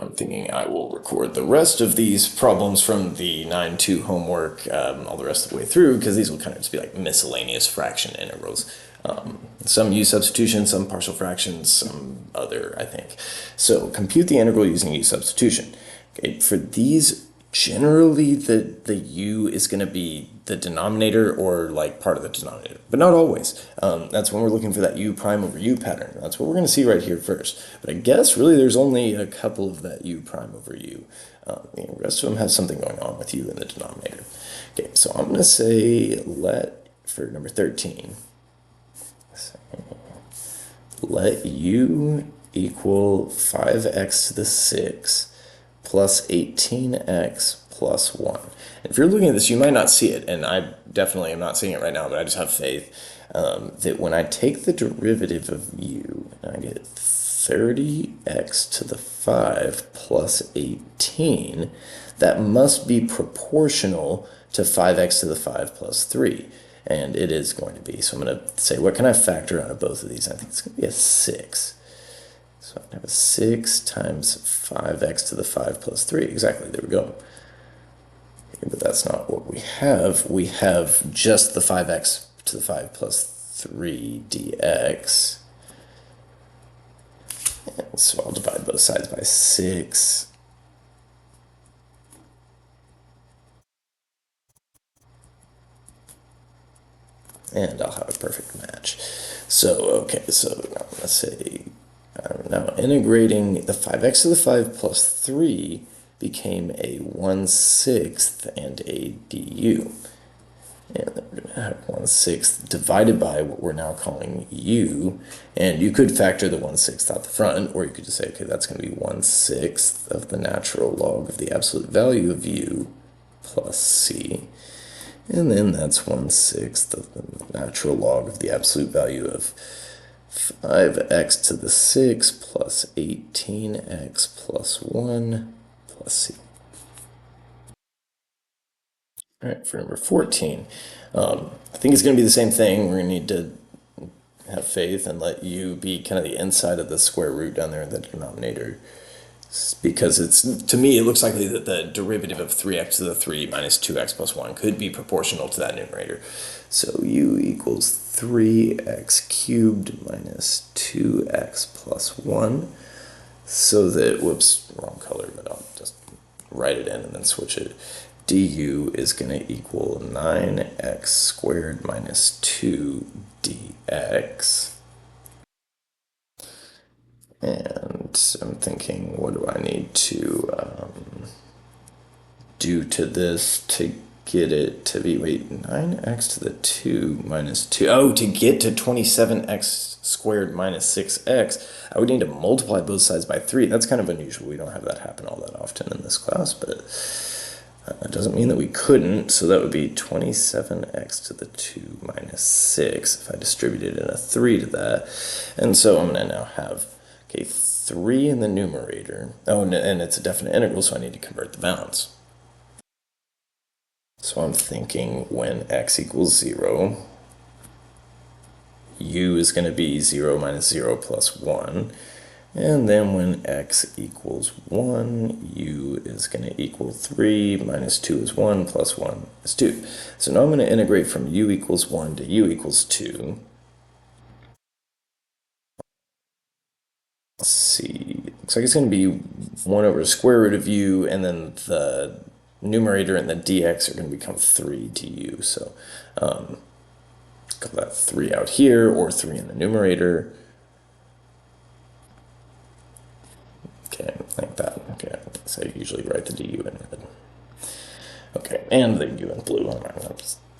I'm thinking I will record the rest of these problems from the 9-2 homework all the rest of the way through, because these will kind of just be like miscellaneous fraction integrals. Some U-substitution, some partial fractions, some other, I think. So compute the integral using U-substitution. Okay, for these, generally the U is going to be the denominator or like part of the denominator, but not always. That's when we're looking for that U prime over U pattern. That's what we're going to see right here first. But I guess really there's only a couple of that U prime over U. The rest of them have something going on with U in the denominator. Okay, so I'm going to say for number 13, let U equal 5x to the 6 plus 18x plus 1. And if you're looking at this, you might not see it, and I definitely am not seeing it right now, but I just have faith that when I take the derivative of U, I get 30x to the 5 plus 18, that must be proportional to 5x to the 5 plus 3. And it is going to be. So I'm going to say, what can I factor out of both of these? I think it's going to be a 6. So I have a 6 times 5x to the 5 plus 3. Exactly, there we go. Okay, but that's not what we have. We have just the 5x to the 5 plus 3 dx. And so I'll divide both sides by 6. And I'll have a perfect match. So, okay, so now I'm going to say, now integrating the 5x to the 5 plus 3 became a 1/6 and a du. And then we're going to have 1/6 divided by what we're now calling u. And you could factor the 1/6 out the front, or you could just say, okay, that's going to be 1/6 of the natural log of the absolute value of u plus c. And then that's 1/6 of the natural log of the absolute value of 5x to the 6 plus 18x plus 1 plus c. All right, for number 14, I think it's going to be the same thing. We're going to need to have faith and let u be kind of the inside of the square root down there in the denominator. Because to me, it looks likely that the derivative of 3x to the 3 minus 2x plus 1 could be proportional to that numerator. So u equals 3x cubed minus 2x plus 1. So that, whoops, wrong color, but I'll just write it in and then switch it. Du is going to equal 9x squared minus 2 dx. And I'm thinking, what do I need to do to this to get it to be, wait, 9x to the 2 minus 2. Oh, to get to 27x squared minus 6x, I would need to multiply both sides by 3. That's kind of unusual. We don't have that happen all that often in this class, but it doesn't mean that we couldn't. So that would be 27x to the 2 minus 6 if I distributed in a 3 to that. And so I'm going to now have 3 in the numerator. Oh, and it's a definite integral, so I need to convert the bounds. So I'm thinking when x equals 0, u is going to be 0 minus 0 plus 1. And then when x equals 1, u is going to equal 3 minus 2 is 1 plus 1 is 2. So now I'm going to integrate from u equals 1 to u equals 2. Let's see, looks like it's going to be 1 over the square root of u, and then the numerator and the dx are going to become 3 du. So call that 3 out here, or 3 in the numerator. Okay, like that. Okay, so I usually write the du in red. Okay, and the u in blue.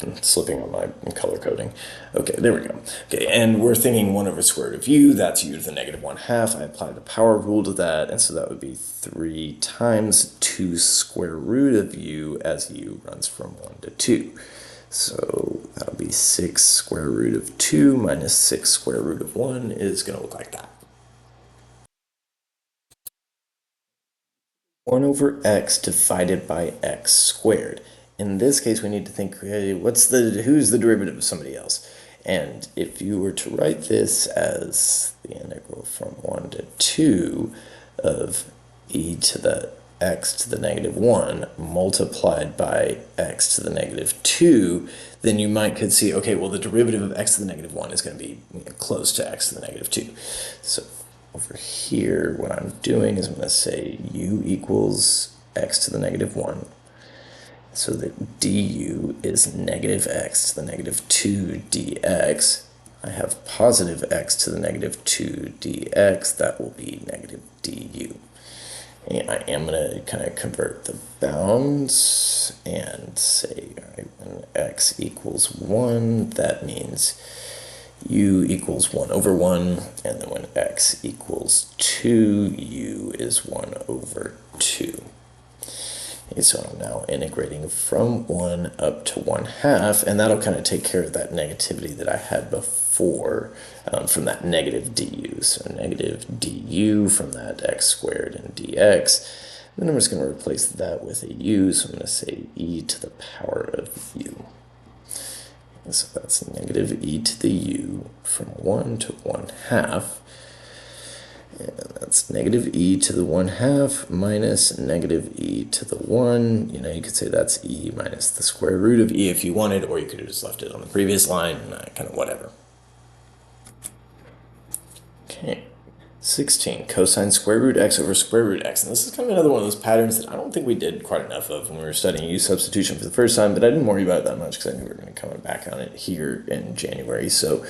I'm slipping on my color coding. Okay, there we go. Okay, and we're thinking 1 over square root of u, that's u to the negative 1/2. I apply the power rule to that, and so that would be 3 times 2 square root of u as u runs from 1 to 2. So that would be 6 square root of 2 minus 6 square root of 1 is going to look like that. 1 over x divided by x squared. In this case, we need to think, hey, who's the derivative of somebody else? And if you were to write this as the integral from 1 to 2 of e to the x to the negative 1 multiplied by x to the negative 2, then you could see, okay, well, the derivative of x to the negative 1 is going to be close to x to the negative 2. So over here, what I'm doing is I'm going to say u equals x to the negative 1. So that du is negative x to the negative 2 dx. I have positive x to the negative 2 dx. That will be negative du. And I am going to kind of convert the bounds and say, right, when x equals 1, that means u equals 1 over 1. And then when x equals 2, u is 1 over 2. Okay, so I'm now integrating from 1 up to 1/2, and that'll kind of take care of that negativity that I had before from that negative du. So negative du from that x squared and dx. Then I'm just going to replace that with a u, so I'm going to say e to the power of u. And so that's negative e to the u from 1 to 1/2. And that's negative e to the 1/2 minus negative e to the 1. You could say that's e minus the square root of e if you wanted, or you could have just left it on the previous line, kind of whatever. Okay, 16, cosine square root x over square root x. And this is kind of another one of those patterns that I don't think we did quite enough of when we were studying U-Substitution for the first time, but I didn't worry about it that much because I knew we were going to come back on it here in January. So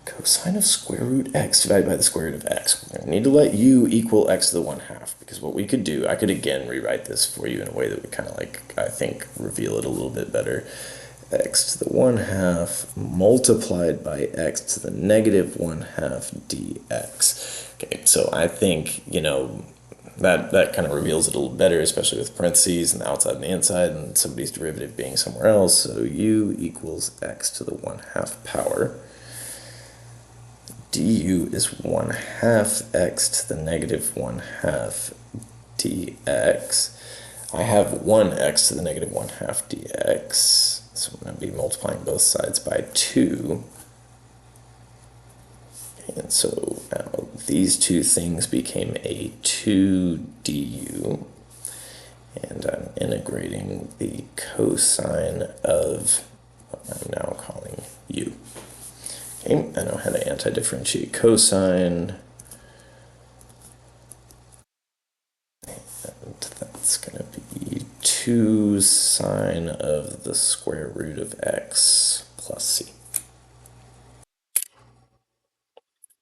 cosine of square root x divided by the square root of x. We're going to need to let u equal x to the 1/2, because what we could do, I could again rewrite this for you in a way that would kind of I think, reveal it a little bit better. X to the 1/2 multiplied by x to the negative 1/2 dx. Okay, so I think, that kind of reveals it a little better, especially with parentheses and the outside and the inside and somebody's derivative being somewhere else. So u equals x to the 1/2 power. Du is 1/2 x to the negative 1/2 dx. I have 1x to the negative 1/2 dx, so I'm going to be multiplying both sides by 2. And so now these two things became a 2 du, and I'm integrating the cosine of what I'm now calling u. Okay, I know how to anti-differentiate cosine. And that's going to be 2 sine of the square root of x plus c.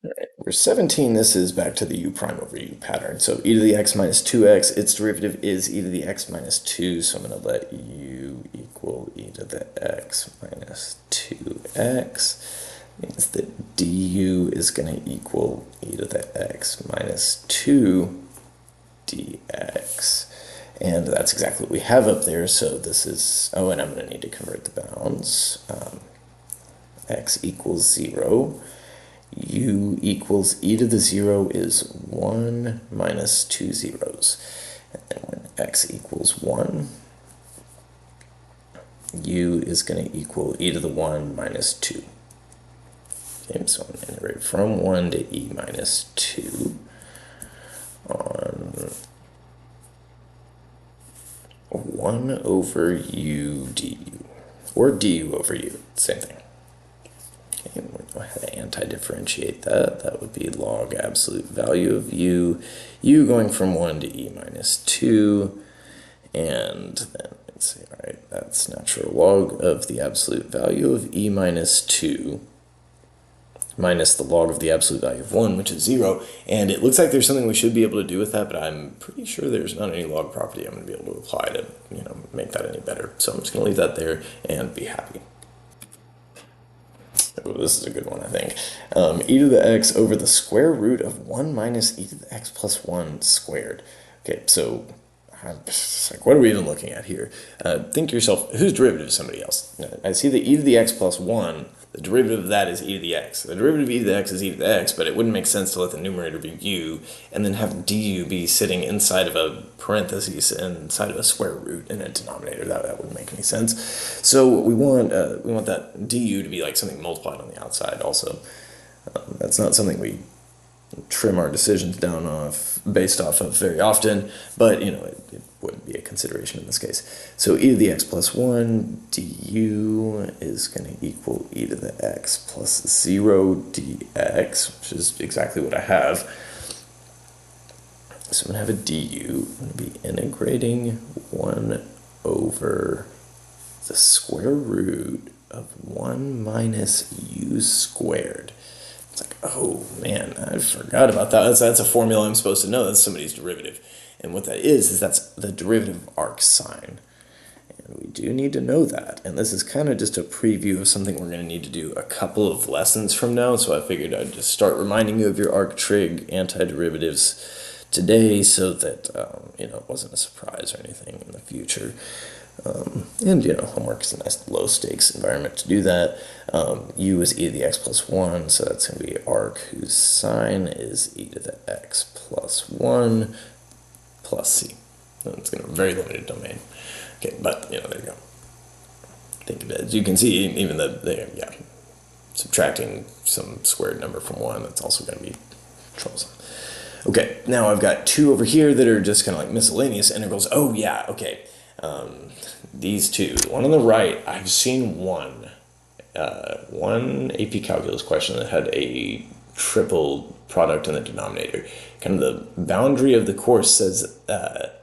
All right, we're 17. This is back to the u prime over u pattern. So e to the x minus 2x, its derivative is e to the x minus 2. So I'm going to let u equal e to the x minus 2x. Means that du is going to equal e to the x minus 2 dx. And that's exactly what we have up there. So this is, and I'm going to need to convert the bounds. X equals 0. U equals e to the 0 is 1 minus 2 zeros. And then when x equals 1, u is going to equal e to the 1 minus 2. Okay, so I'm going to integrate from 1 to e minus 2 on 1 over u du, or du over u, same thing. Okay, and we'll go ahead and anti-differentiate that. That would be log absolute value of u going from 1 to e minus 2, and then let's say, all right, that's natural log of the absolute value of e minus 2 minus the log of the absolute value of 1, which is 0. And it looks like there's something we should be able to do with that, but I'm pretty sure there's not any log property I'm going to be able to apply to, make that any better. So I'm just going to leave that there and be happy. Oh, this is a good one, I think. E to the x over the square root of 1 minus e to the x plus 1 squared. Okay, so what are we even looking at here? Think to yourself, whose derivative is somebody else? I see that e to the x plus 1, the derivative of that is e to the x. The derivative of e to the x is e to the x, but it wouldn't make sense to let the numerator be u, and then have du be sitting inside of a parentheses inside of a square root in a denominator. That wouldn't make any sense. So we want that du to be like something multiplied on the outside also. That's not something we trim our decisions down based off of very often, but it wouldn't be a consideration in this case. So e to the x plus 1 du is going to equal e to the x plus 0 dx, which is exactly what I have. So I'm going to have a du. I'm going to be integrating 1 over the square root of 1 minus u squared. It's like, oh man, I forgot about that. That's a formula I'm supposed to know. That's somebody's derivative. And what that is that's the derivative of arc sine. And we do need to know that. And this is kind of just a preview of something we're going to need to do a couple of lessons from now. So I figured I'd just start reminding you of your arc trig antiderivatives today so that, it wasn't a surprise or anything in the future. And homework is a nice low stakes environment to do that. U is e to the x plus 1, so that's going to be arc whose sine is e to the x plus 1 plus c. And it's going to be a very limited domain. Okay, but there you go. Think of it. As you can see, even subtracting some squared number from 1, that's also going to be troublesome. Okay, now I've got 2 over here that are just kind of like miscellaneous integrals. Oh yeah, okay. These two, one on the right, I've seen one AP calculus question that had a triple product in the denominator. Kind of the boundary of the course says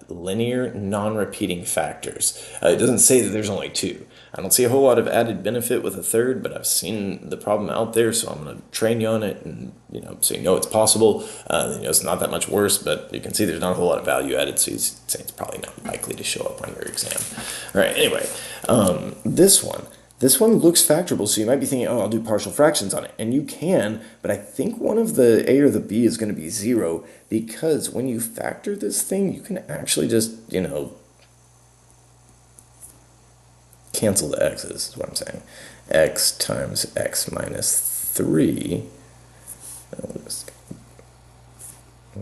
linear non-repeating factors. It doesn't say that there's only 2. I don't see a whole lot of added benefit with a third, but I've seen the problem out there, so I'm going to train you on it, and so it's possible. It's not that much worse, but you can see there's not a whole lot of value added, so he's saying it's probably not likely to show up on your exam. All right, anyway, this one looks factorable, so you might be thinking, oh, I'll do partial fractions on it, and you can, but I think one of the a or the b is going to be 0, because when you factor this thing, you can actually just, cancel the x's, is what I'm saying. X times x minus 3. I'll just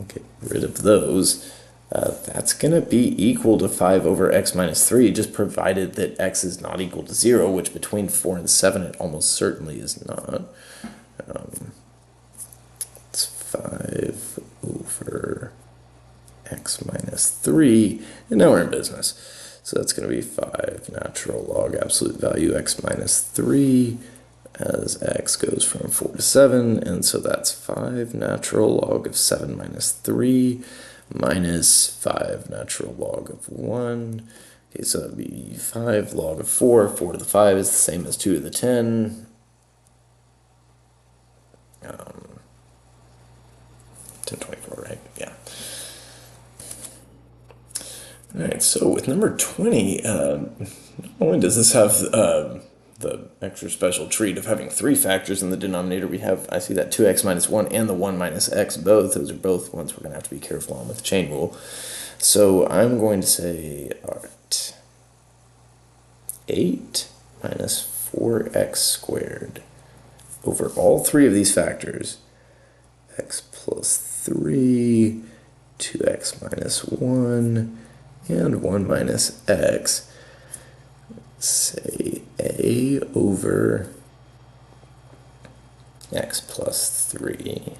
get rid of those. That's going to be equal to 5 over x minus 3, just provided that x is not equal to 0, which between 4 and 7 it almost certainly is not. It's 5 over x minus 3, and now we're in business. So that's going to be 5 natural log absolute value x minus 3 as x goes from 4 to 7. And so that's 5 natural log of 7 minus 3 minus 5 natural log of 1. Okay, so that would be 5 log of 4. 4 to the 5 is the same as 2 to the 10. 1024, right? Yeah. All right, so with number 20, not only does this have the extra special treat of having 3 factors in the denominator, I see that 2x minus 1 and the 1 minus x both. Those are both ones we're going to have to be careful on with the chain rule. So I'm going to say, all right, 8 minus 4x squared over all 3 of these factors, x plus 3, 2x minus 1, and 1 minus x, say a over x plus 3,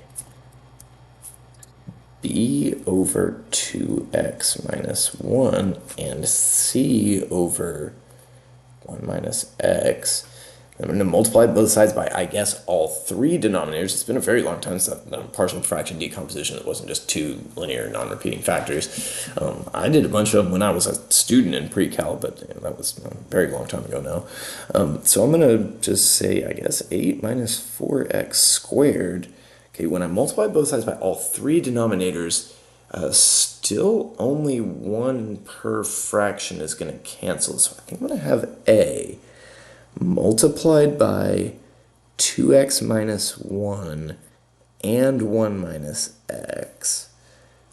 b over 2x minus 1, and c over 1 minus x. I'm going to multiply both sides by, I guess, all 3 denominators. It's been a very long time since I've done partial fraction decomposition that wasn't just 2 linear non-repeating factors. I did a bunch of them when I was a student in pre-cal, but that was a very long time ago now. So I'm going to just say, I guess, 8 minus 4x squared. Okay, when I multiply both sides by all 3 denominators, still only 1 per fraction is going to cancel. So I think I'm going to have a multiplied by 2x minus 1 and 1 minus x.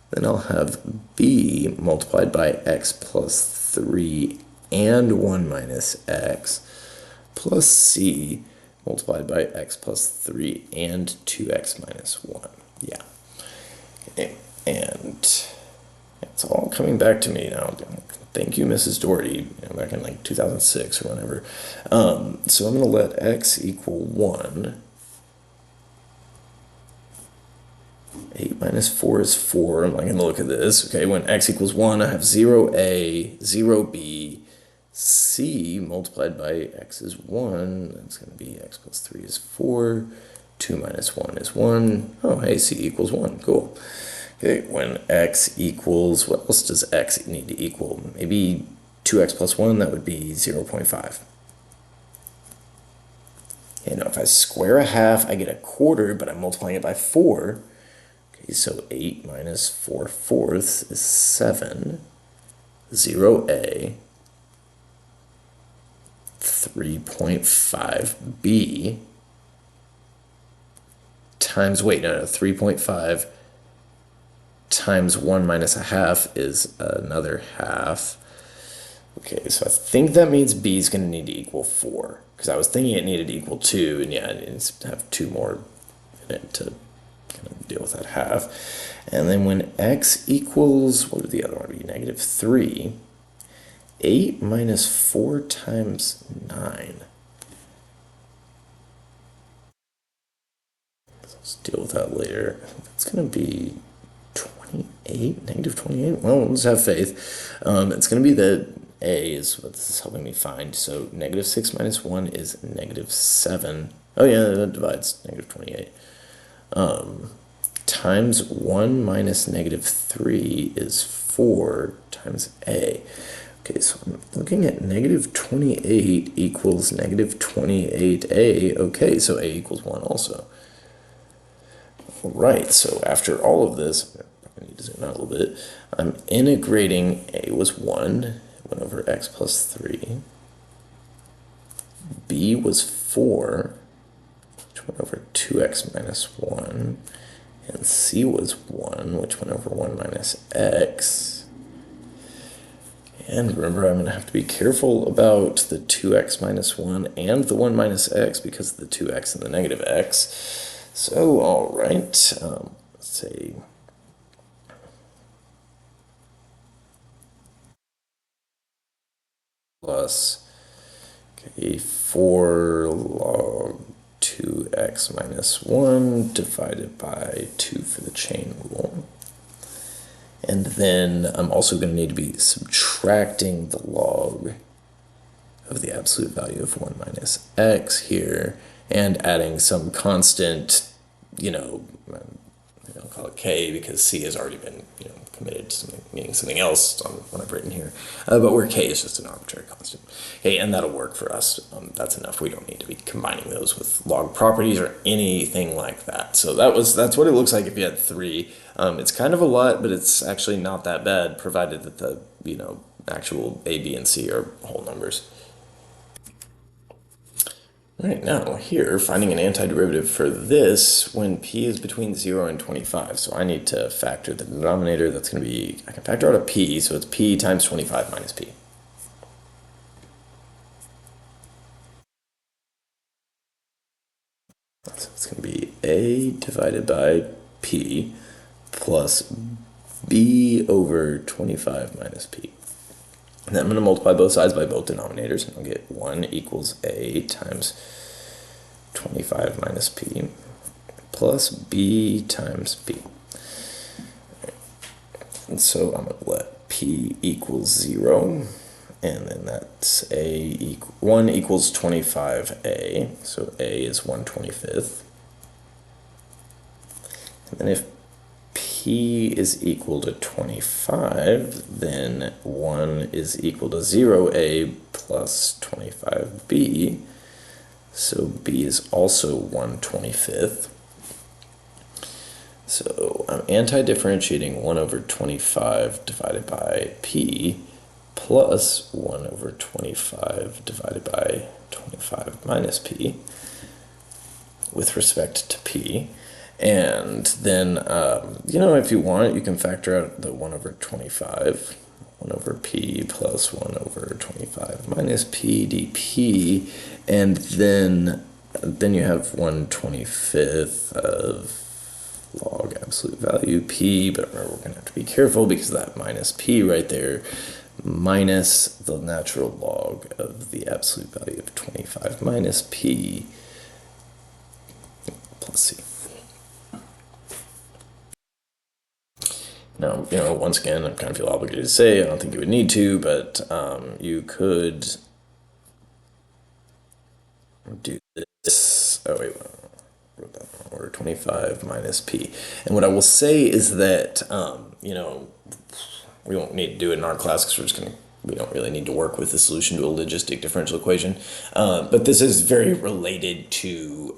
Then I'll have b multiplied by x plus 3 and 1 minus x, plus c multiplied by x plus 3 and 2x minus 1. Yeah. Okay. And it's all coming back to me now. Thank you, Mrs. Doherty, back in like 2006 or whatever. So I'm going to let x equal 1. 8 minus 4 is 4. I'm not going to look at this. Okay, when x equals 1, I have 0a, 0b, c multiplied by x is 1. That's going to be x plus 3 is 4. 2 minus 1 is 1. Oh, hey, c equals 1. Cool. Okay, when x equals, what else does x need to equal? Maybe 2x plus 1, that would be 0.5. Okay, now if I square a half, I get a quarter, but I'm multiplying it by 4. Okay, so 8 minus 4 fourths is 7. 0a, 3.5b, times, wait, no, 3.5 times 1 minus a half is another half. Okay, so I think that means b is going to need to equal 4, because I was thinking it needed to equal 2, and yeah, it needs to have 2 more in it to kind of deal with that half. And then when x equals, what would the other one be? Negative 3, 8 minus 4 times 9. Let's deal with that later. It's going to be 28, negative 28. Well, let's have faith. It's going to be the a is what this is helping me find. So negative 6 minus 1 is negative 7. Oh yeah, that divides negative 28. Times 1 minus negative 3 is 4 times a. Okay, so I'm looking at negative 28 equals negative 28a. Okay, so a equals 1 also. All right, so after all of this, I need to zoom out a little bit. I'm integrating a was 1, went over x plus 3. B was 4, which went over 2x minus 1. And c was 1, which went over 1 minus x. And remember, I'm going to have to be careful about the 2x minus 1 and the 1 minus x because of the 2x and the negative x. So, all right, let's say plus, okay, 4 log 2x minus 1 divided by 2 for the chain rule. And then I'm also going to need to be subtracting the log of the absolute value of 1 minus x here and adding some constant, I'll call it k because c has already been, committed to something, meaning something else on what I've written here. But where k is just an arbitrary constant. Okay, and that'll work for us. That's enough. We don't need to be combining those with log properties or anything like that. So that's what it looks like if you had 3. It's kind of a lot, but it's actually not that bad, provided that the actual a, b, and c are whole numbers. All right, now here, finding an antiderivative for this when p is between 0 and 25. So I need to factor the denominator. That's going to be, I can factor out a p, so it's p times 25 minus p. So it's going to be a divided by p plus b over 25 minus p. And then I'm going to multiply both sides by both denominators, and I'll get 1 equals a times 25 minus p plus b times b. And so I'm going to let p equals 0, and then that's 1 equals 25a, so a is 1/25. And then if p is equal to 25, then 1 is equal to 0a plus 25b. So b is also 1/25. So I'm anti-differentiating 1 over 25 divided by p plus 1 over 25 divided by 25 minus p with respect to p. And then, if you want, you can factor out the 1 over 25, 1 over p plus 1 over 25 minus p dp, and then you have 1/25 of log absolute value p, but remember we're going to have to be careful because that minus p right there minus the natural log of the absolute value of 25 minus p plus c. Now, once again, I kind of feel obligated to say, I don't think you would need to, but you could do this. Oh, wait, wrote that wrong order. 25 minus p. And what I will say is that, we won't need to do it in our class because we don't really need to work with the solution to a logistic differential equation. But this is very related to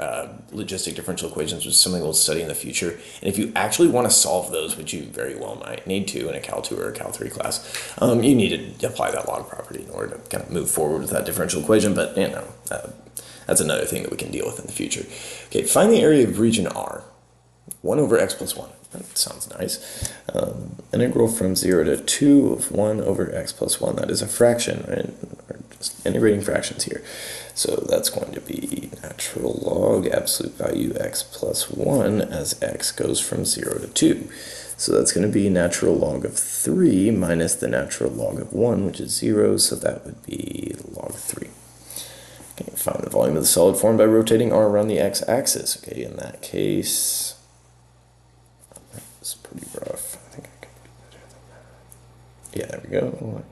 logistic differential equations, which is something we'll study in the future. And if you actually want to solve those, which you very well might need to in a Cal 2 or a Cal 3 class, you need to apply that log property in order to kind of move forward with that differential equation. But, that's another thing that we can deal with in the future. Okay, find the area of region R. 1 over x plus 1. That sounds nice. Integral from 0 to 2 of 1 over x plus 1. That is a fraction, right? We're just integrating fractions here. So that's going to be natural log absolute value x plus 1 as x goes from 0 to 2. So that's going to be natural log of 3 minus the natural log of 1, which is 0. So that would be log 3. Okay, find the volume of the solid formed by rotating r around the x-axis. Okay, in that case, it's pretty rough. I think I can do better than that. Yeah, there we go.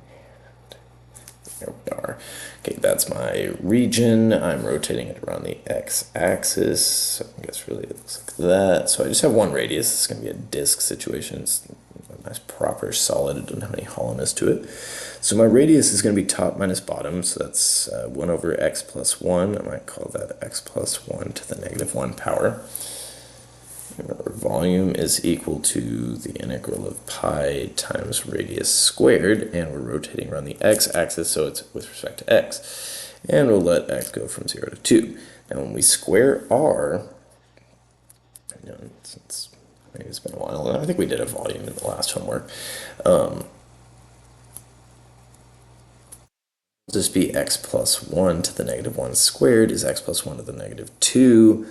There we are. Okay, that's my region. I'm rotating it around the x-axis. So I guess really it looks like that. So I just have one radius. It's going to be a disk situation. It's a nice proper solid. It doesn't have any hollowness to it. So my radius is going to be top minus bottom, so that's 1 over x plus 1. I might call that x plus 1 to the negative 1 power. Remember, volume is equal to the integral of pi times radius squared, and we're rotating around the x-axis, so it's with respect to x. And we'll let x go from 0 to 2. Now when we square r, since maybe it's been a while, and I think we did a volume in the last homework, just be x plus 1 to the negative 1 squared is x plus 1 to the negative 2.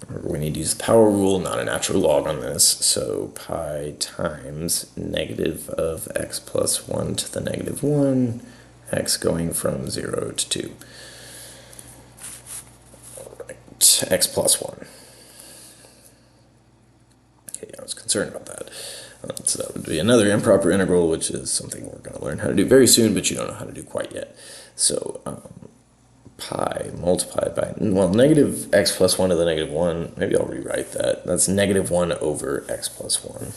Remember, we need to use the power rule, not a natural log on this. So pi times negative of x plus 1 to the negative 1, x going from 0 to 2. All right, x plus 1. Okay, I was concerned about that. So that would be another improper integral, which is something we're going to learn how to do very soon, but you don't know how to do quite yet. So pi multiplied by, well, negative x plus 1 to the negative 1, maybe I'll rewrite that. That's negative 1 over x plus 1.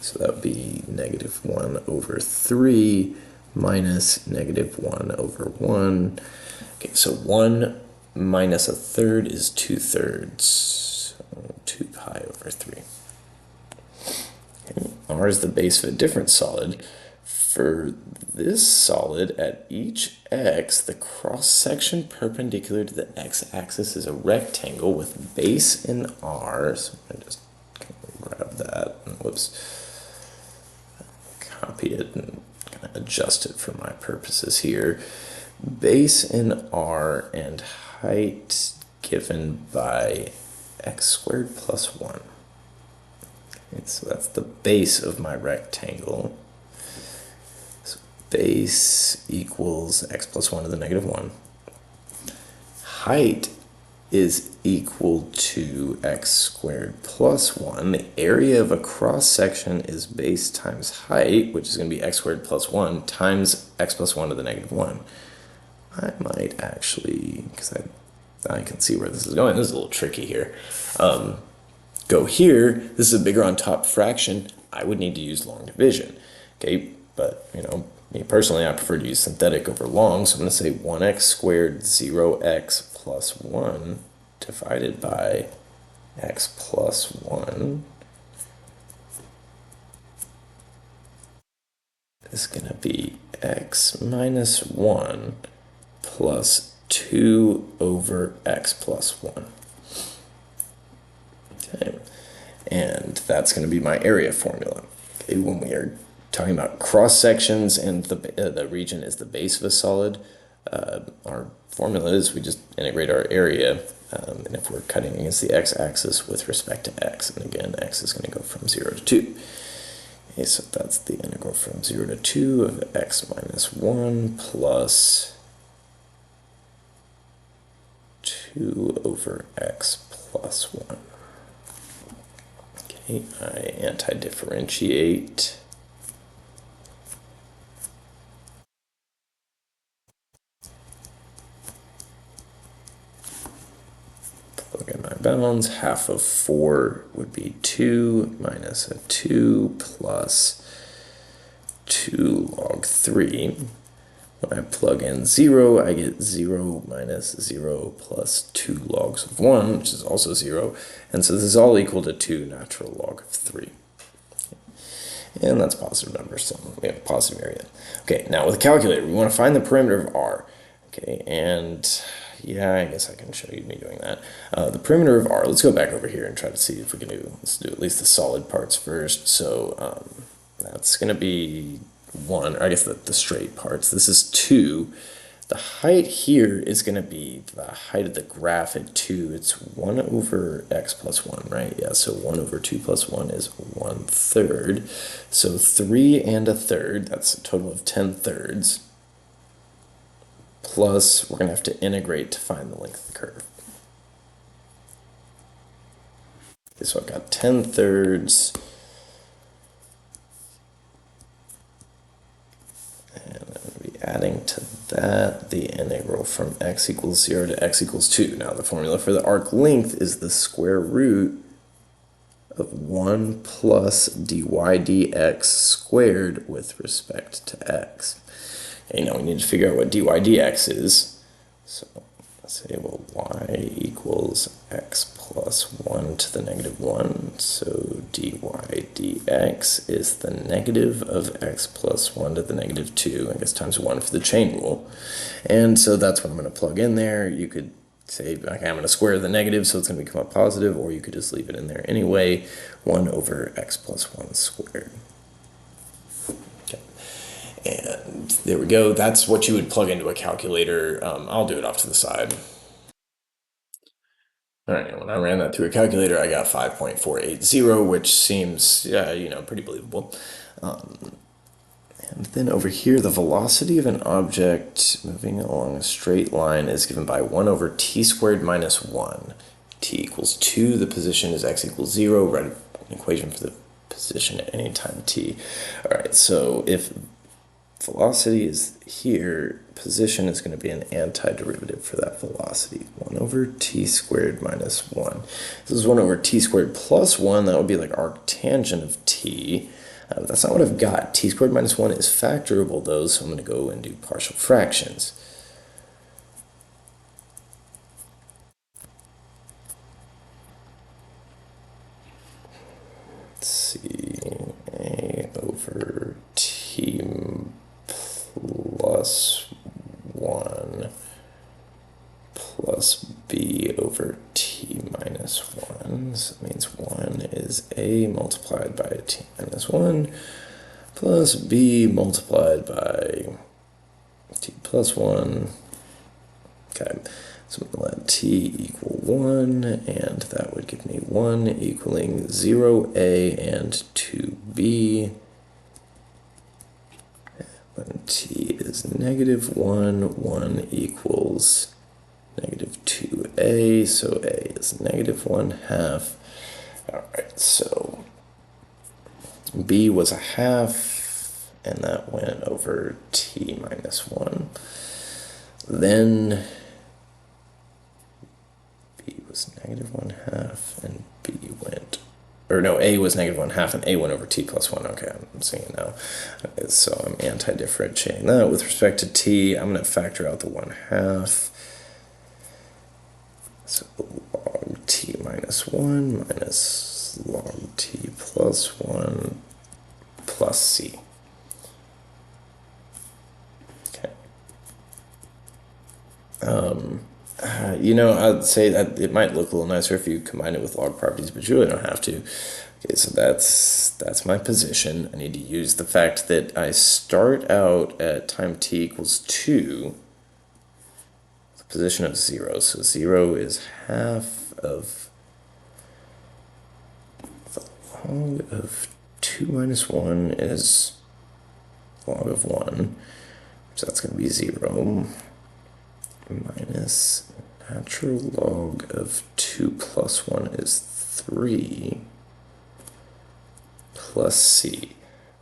So that would be negative 1 over 3 minus negative 1 over 1. Okay, so 1 minus a third is 2/3. 2 pi over 3. Okay. R is the base of a different solid. For this solid, at each x, the cross-section perpendicular to the x-axis is a rectangle with base in R. So I just grab that and copy it and kind of adjust it for my purposes here. Base in R and height given by x squared plus 1. Okay, so that's the base of my rectangle. So base equals x plus 1 to the negative 1. Height is equal to x squared plus 1. The area of a cross-section is base times height, which is going to be x squared plus 1 times x plus 1 to the negative 1. I might actually, because I can see where this is going. This is a little tricky here. Go here. This is a bigger on top fraction. I would need to use long division. Okay, but me personally, I prefer to use synthetic over long. So I'm going to say 1x squared 0x plus 1 divided by x plus 1 is going to be x minus 1 plus 2 over x plus 1. Okay, and that's going to be my area formula. Okay, when we are talking about cross sections and the region is the base of a solid, our formula is we just integrate our area, and if we're cutting against the x-axis with respect to x, and again, x is going to go from 0 to 2. Okay, so that's the integral from 0 to 2 of x minus 1 plus 2 over x plus 1. Okay, I anti-differentiate. Plug in my bounds. Half of 4 would be 2 minus a 2 plus 2 log 3. When I plug in 0, I get 0 minus 0 plus 2 logs of 1, which is also 0. And so this is all equal to 2 natural log of 3. And that's a positive number, so we have a positive area. Okay, now with a calculator, we want to find the perimeter of R. Okay, and yeah, I guess I can show you me doing that. The perimeter of R, let's go back over here and try to see if we can let's do at least the solid parts first. So that's going to be 1, or I guess the straight parts. This is 2. The height here is going to be the height of the graph at 2. It's 1 over x plus 1, right? Yeah, so 1 over 2 plus 1 is 1/3. So 3 1/3, that's a total of 10/3. Plus, we're going to have to integrate to find the length of the curve. Okay, so I've got 10/3. And I'm going to be adding to that the integral from x equals 0 to x equals 2. Now, the formula for the arc length is the square root of 1 plus dy dx squared with respect to x. Okay, now we need to figure out what dy dx is. So let's say, well, y equals x plus 1 to the negative 1. So dy dx is the negative of x plus 1 to the negative 2, I guess times 1 for the chain rule. And so that's what I'm going to plug in there. You could say, okay, I'm going to square the negative, so it's going to become a positive, or you could just leave it in there anyway, 1 over x plus 1 squared. And there we go. That's what you would plug into a calculator. I'll do it off to the side. All right, when I ran that through a calculator, I got 5.480, which seems, pretty believable. And then over here, the velocity of an object moving along a straight line is given by 1 over t squared minus 1. T equals 2, the position is x equals 0. Write an equation for the position at any time t. All right, so if velocity is here, position is going to be an antiderivative for that velocity. 1 over t squared minus 1. This is 1 over t squared plus 1. That would be like arctangent of t. But that's not what I've got. T squared minus 1 is factorable, though, so I'm going to go and do partial fractions. Let's see. A over t plus 1 plus b over t minus 1. So that means 1 is a multiplied by t minus 1 plus b multiplied by t plus 1. Okay, so I'm going to let t equal 1, and that would give me 1 equaling 0a and 2b. When t is negative 1, 1 equals negative 2a, so a is negative 1/2. All right, so b was 1/2, and that went over t minus 1. Then b was negative 1/2, and b went, or no, a was negative 1/2, and a went over t plus 1. Okay, I'm seeing it now. Okay, so I'm anti-differentiating that. With respect to t, I'm going to factor out the 1/2. So log t minus 1 minus log t plus 1 plus c. Okay. I'd say that it might look a little nicer if you combine it with log properties, but you really don't have to. Okay, so that's my position. I need to use the fact that I start out at time t equals 2, the position of 0. So 0 is half of the log of 2 minus 1 is log of 1. So that's going to be 0 minus natural log of 2 plus 1 is 3. plus c.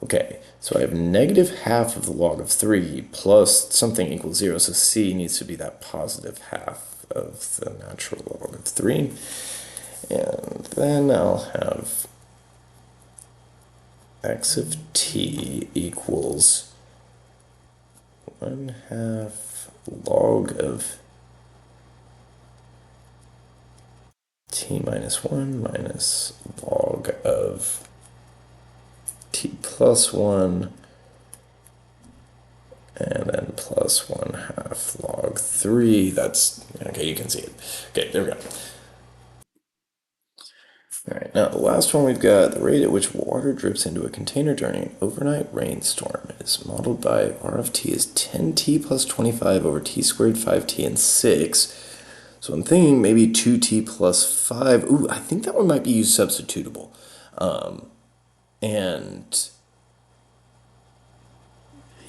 Okay, so I have negative half of the log of 3 plus something equals 0, so c needs to be that positive half of the natural log of 3. And then I'll have x of t equals 1/2 log of t minus 1 minus log of t plus 1, and then plus 1/2 log 3. That's, okay, you can see it. Okay, there we go. All right, now the last one we've got, the rate at which water drips into a container during an overnight rainstorm is modeled by R of t as 10t plus 25 over t squared, 5t, and 6. So I'm thinking maybe 2t plus 5. Ooh, I think that one might be U-substitutable. And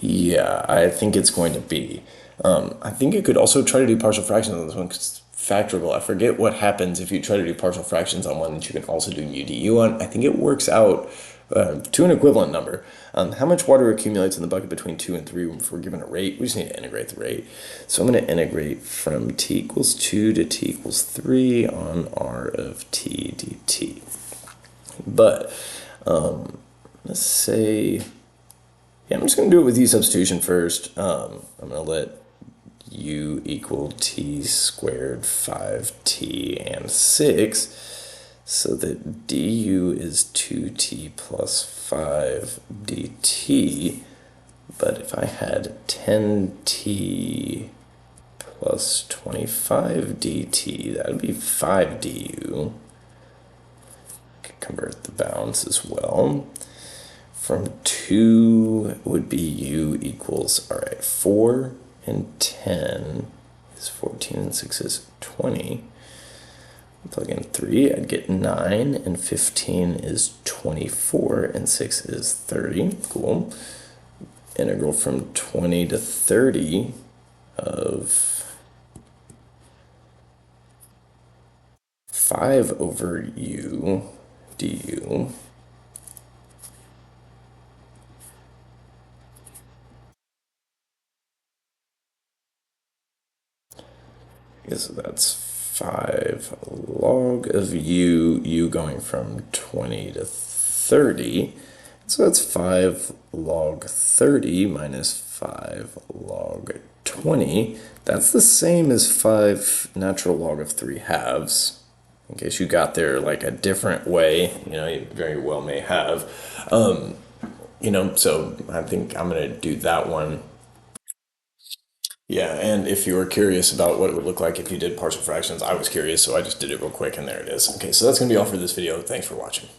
yeah, I think it's going to be. I think you could also try to do partial fractions on this one because it's factorable. I forget what happens if you try to do partial fractions on one that you can also do u du on. I think it works out to an equivalent number. How much water accumulates in the bucket between 2 and 3 if we're given a rate? We just need to integrate the rate. So I'm going to integrate from t equals 2 to t equals 3 on r of t dt. But let's say, yeah, I'm just going to do it with U-substitution first. I'm going to let u equal t squared, 5t, and 6, so that du is 2t plus 5 dt. But if I had 10t plus 25 dt, that would be 5 du. Convert the bounds as well. From 2 would be u equals, all right, 4 and 10 is 14 and 6 is 20. Plug in 3, I'd get 9, and 15 is 24, and 6 is 30. Cool. Integral from 20 to 30 of 5 over u du. So that's 5 log of u going from 20 to 30. So that's 5 log 30 minus 5 log 20. That's the same as 5 natural log of 3 halves. In case you got there like a different way, you very well may have. So I think I'm going to do that one. Yeah, and if you were curious about what it would look like if you did partial fractions, I was curious, so I just did it real quick, and there it is. Okay, so that's going to be all for this video. Thanks for watching.